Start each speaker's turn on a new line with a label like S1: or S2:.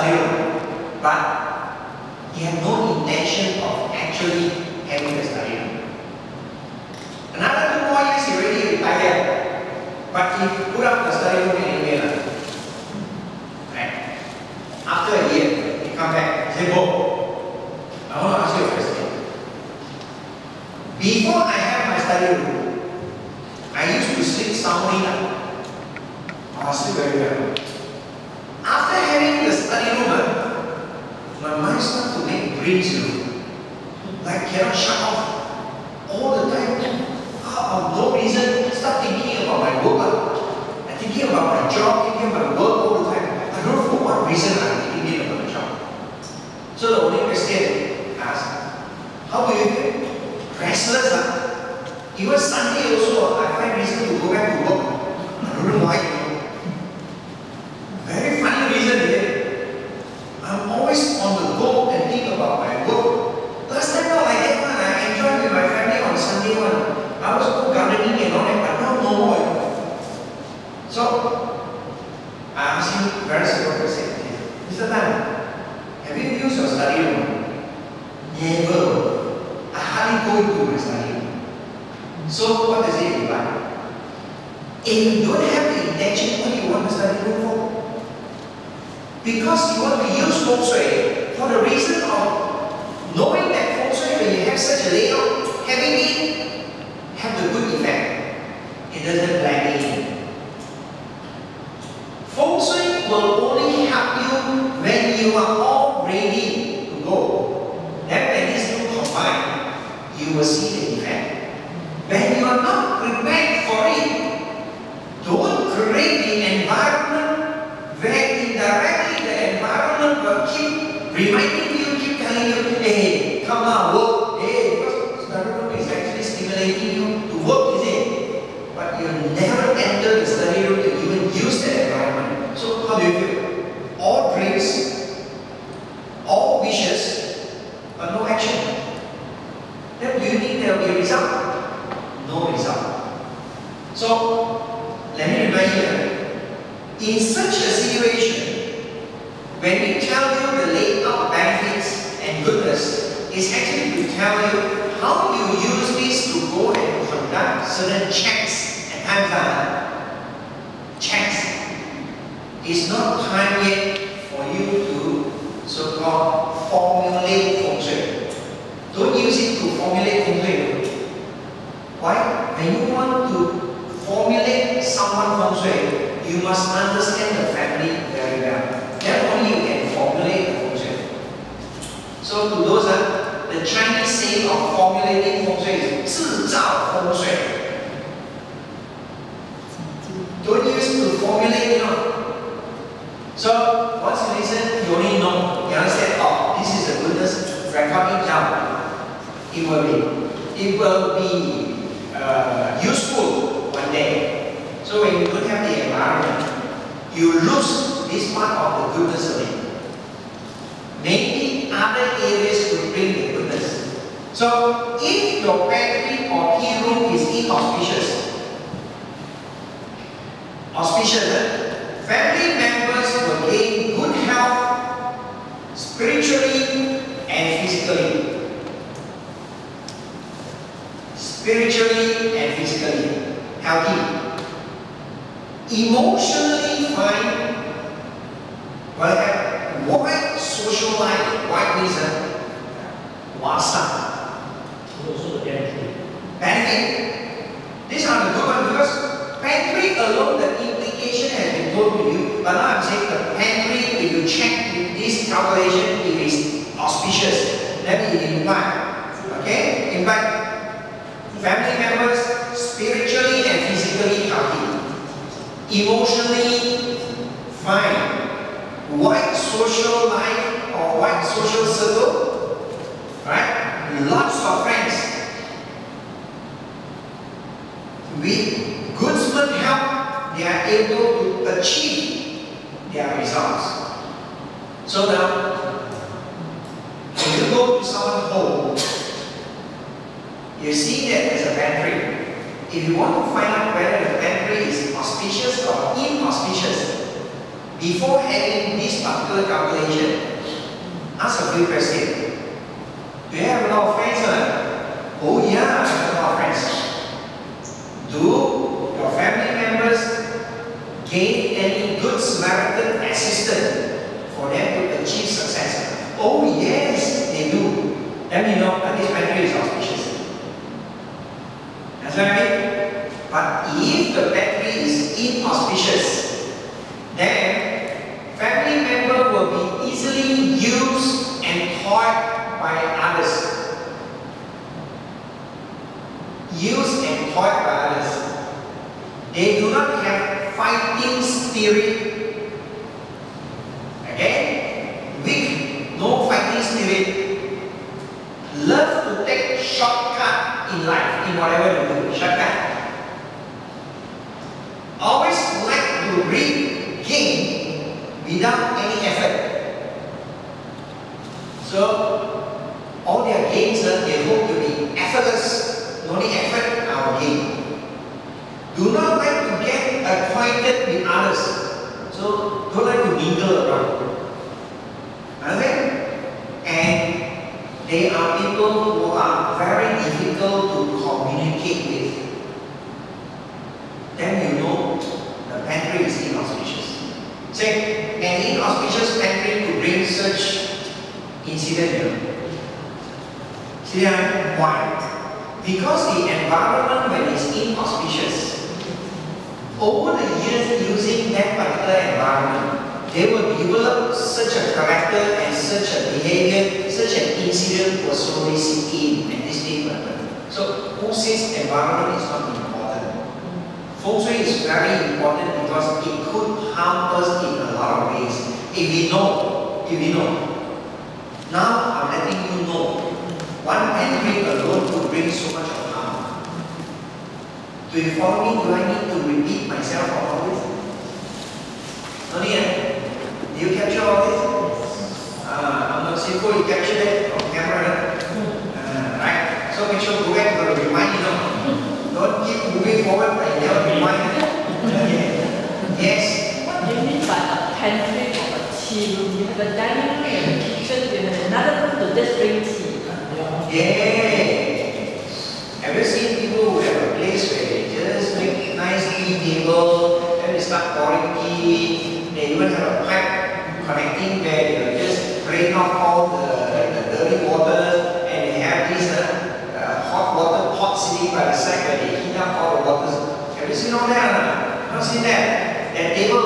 S1: study room, but he had no intention of actually having the study room. Another 2 more years he already retired, but he put up the study room anyway. Right? After a year, he come back, he said, "Bo, I want to ask you a question. Before I had my study room, I used to sleep soundly now. I sleep very well. After having the study room, my mind started to make dreams, like cannot shut off all the time. Out of no reason, start thinking about my work. I'm thinking about my job, thinking about work all the time. I don't know for what reason I'm thinking about the job. So the only question I asked, how do you feel? Restless, even Sunday also, I find reason to go back to work. I don't know why. Very funny reason here. I'm always on the go and think about my work. Last time not like that one. I enjoyed with my family on Sunday one. I was go gardening and all that, but now no more. So I asked him very simple question. Mr. Tan, have you used your study room? Never. I hardly go into my study room. So what does it imply? If you don't have the intention, what do you want the study room for? Because you want to use Feng Shui for the reason of knowing that Feng Shui, when you have such a layout, having it have the good effect. It doesn't blend in. Feng Shui will only help you when you are all ready to go. Then when these two combine, you will see the effect. When you are not prepared for it, don't create the environment where indirectly the environment will keep reminding you, keep telling you, hey, come now, work. Hey, because study room is actually stimulating you to work, is it? But you never enter the study room to even use that environment. So how do you feel? All dreams, all wishes, but no action. Then do you think there will be a result? No result. So let me remind you, in such a situation, when we tell you the layout benefits and goodness, it's actually to tell you how you use this to go and conduct certain checks at times. Checks. It's not time yet for you to so-called formulate Feng Shui. Don't use it to formulate Feng Shui. Why? When you want to formulate someone Feng Shui, you must understand the family very well. Then only you can formulate the Feng Shui. So to those, the Chinese saying of formulating Feng Shui is 制造风水. Don't use to formulate, So once you listen, you only know. You understand, oh, this is the goodness, record it down. It will be useful one day. So when you don't have the environment, you lose this part of the goodness of it. Maybe other areas will bring the goodness. So if your pantry or tea room is inauspicious, family members will gain good health spiritually and physically. Spiritually and physically healthy. Emotionally fine. Will have wide social life. Wide reason. Wasa. Also the pantry. Pantry. These are the good ones because pantry alone, the implication has been told to you. But now I'm saying the pantry, if you check with this calculation, it is auspicious. That is implied. Okay? Implied. Family members spiritually and physically healthy, emotionally fine, wide social life or wide social circle, right? Lots of friends. With good health, they are able to achieve their results. So now, when you go to someone's home, you see that there's a pantry. If you want to find out whether the pantry is auspicious or inauspicious, before having this particular calculation, ask a few questions. Do you have a lot of friends? Oh yeah, I have a lot of friends. Do your family members gain any good Samaritan assistance for them to achieve success? Oh yes, they do. Then you know that this pantry is auspicious. That's what I mean. But if the pantry is inauspicious, then family member will be easily used and taught by others. Used and taught by others. They do not have fighting spirit. Okay? Weak, no fighting spirit. Love to take shortcut in life, in whatever you do. Shortcut. Always like to reap gain without any effort. So, all their gains, they hope to be effortless. No need effort, our gain. Do not like to get acquainted with others. So, don't like to mingle around. Understand? And they are people who are very difficult to communicate with. Then you know the pantry is inauspicious. Say, an inauspicious pantry could bring such incident here. See why? Because the environment when it's inauspicious, over the years using that particular environment, they will develop such a character and such a behavior, such an incident will slowly sink in and this thing will happen. So who says environment is not important? Feng Shui is very important because it could harm us in a lot of ways. If we know. Now I'm letting you know. One pantry alone could bring so much of harm. Do you follow me? Do I need to repeat myself on all this? No need. Do you capture all this? I'm not simple, you capture it on camera. Right? So make sure go back to remind you. Don't keep moving forward and never remind. Yes?
S2: What do you mean by a pantry or a tea room? You have a dining room and a kitchen, you have another room to just drink tea.
S1: Yeah. Have you seen people who have a place where they just make nice tea table, then they start pouring tea, they even have a pipe connecting where they just drain off all the dirty water, and they have this hot water pot sitting by the side where they heat up all the waters. Have you seen all that? Not seen that. That table